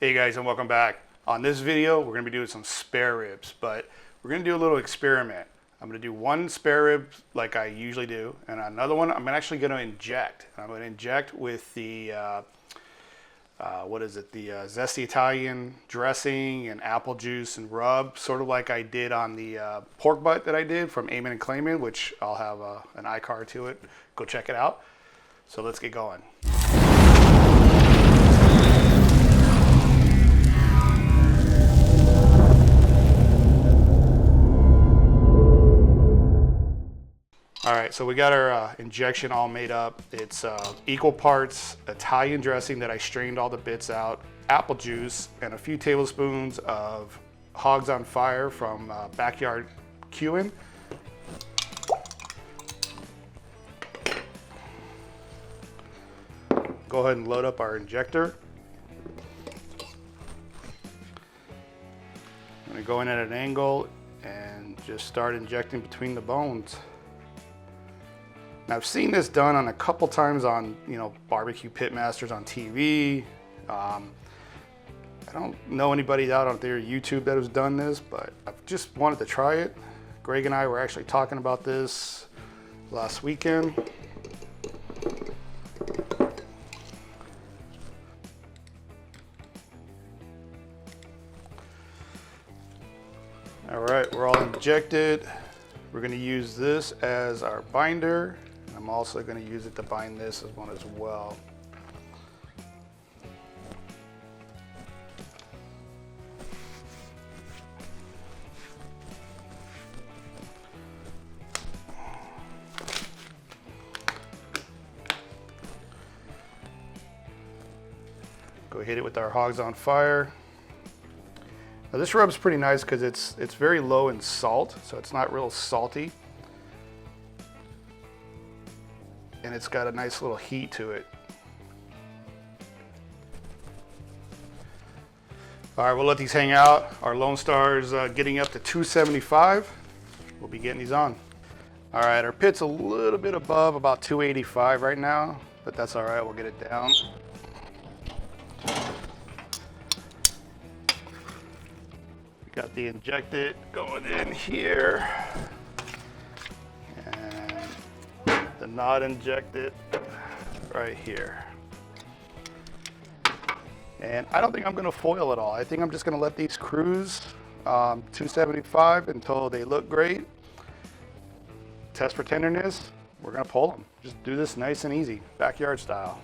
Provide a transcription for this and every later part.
Hey guys, and welcome back. On this video, we're going to be doing some spare ribs, but we're going to do a little experiment. I'm going to do one spare rib like I usually do, and another one I'm actually going to inject. I'm going to inject with the, the zesty Italian dressing and apple juice and rub, sort of like I did on the pork butt that I did from Amen and Clayman, which I'll have an iCard to it. Go check it out. So let's get going. All right, so we got our injection all made up. It's equal parts Italian dressing that I strained all the bits out, apple juice, and a few tablespoons of Hogs on Fire from Backyard Queuing. Go ahead and load up our injector. I'm gonna go in at an angle and just start injecting between the bones. Now, I've seen this done on a couple times on, barbecue pit masters on TV. I don't know anybody out on their YouTube that has done this, but I just wanted to try it. Greg and I were actually talking about this last weekend. All right, we're all injected. We're gonna use this as our binder. I'm also going to use it to bind this one as well. Go hit it with our Hogs on Fire. Now this rub's pretty nice because it's very low in salt, so it's not real salty. And it's got a nice little heat to it. All right, we'll let these hang out. Our Lone Star's getting up to 275. We'll be getting these on. All right, our pit's a little bit above about 285 right now, but that's all right, we'll get it down. We got the injected going in here. The not injected right here. And I don't think I'm gonna foil it all. I think I'm just gonna let these cruise 275 until they look great. Test for tenderness, we're gonna pull them. Just do this nice and easy, backyard style.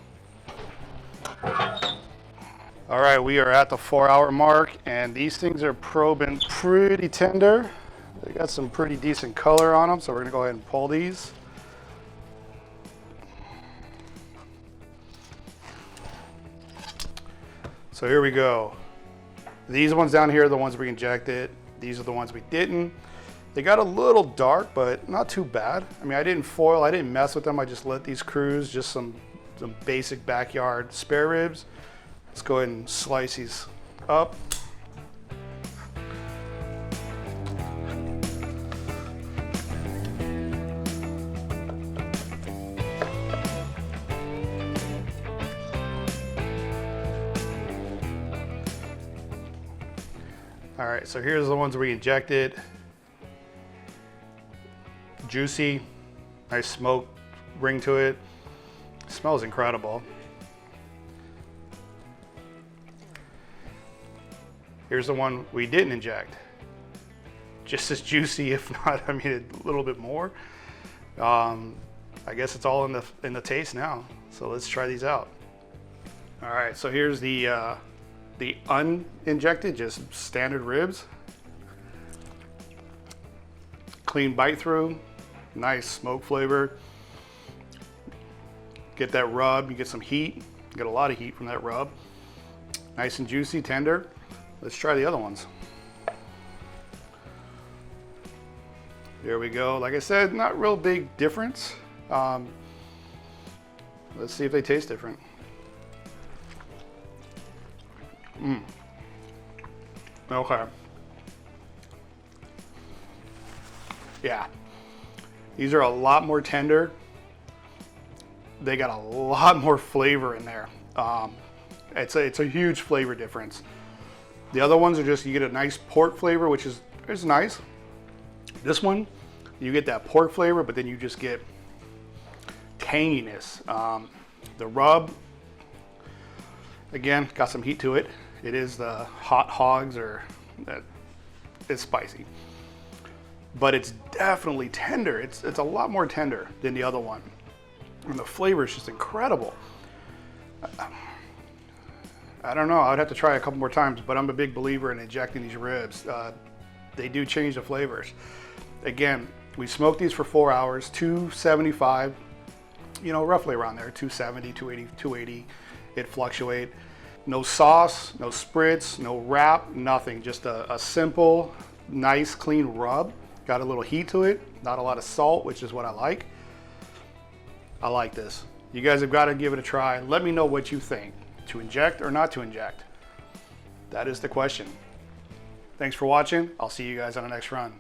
All right, we are at the 4-hour mark and these things are probing pretty tender. They got some pretty decent color on them, so we're gonna go ahead and pull these. So here we go. These ones down here are the ones we injected. These are the ones we didn't. They got a little dark, but not too bad. I mean, I didn't foil, I didn't mess with them. I just let these cruise, just some basic backyard spare ribs. Let's go ahead and slice these up. All right, so here's the ones we injected. Juicy, nice smoke ring to it. Smells incredible. Here's the one we didn't inject. Just as juicy, if not, I mean, a little bit more. I guess it's all in the taste now. So let's try these out. All right, so here's the uninjected, just standard ribs. Clean bite through, nice smoke flavor. Get that rub, you get some heat. You get a lot of heat from that rub. Nice and juicy, tender. Let's try the other ones. There we go. Like I said, not real big difference. Let's see if they taste different. Okay. Yeah. These are a lot more tender. They got a lot more flavor in there. It's a huge flavor difference. The other ones are just, you get a nice pork flavor, which is nice. This one, you get that pork flavor, but then you just get tanginess. The rub, again, got some heat to it. It is the hot hogs, or it's spicy, but it's definitely tender. It's a lot more tender than the other one, and the flavor is just incredible. I don't know, I would have to try a couple more times, but I'm a big believer in injecting these ribs. They do change the flavors. Again, we smoked these for 4 hours, 275, you know, roughly around there, 270, 280, 280. It fluctuate. No sauce, no spritz, no wrap, nothing. Just a simple, nice, clean rub. Got a little heat to it, not a lot of salt, which is what I like. I like this. You guys have got to give it a try. Let me know what you think. To inject or not to inject? That is the question. Thanks for watching. I'll see you guys on the next run.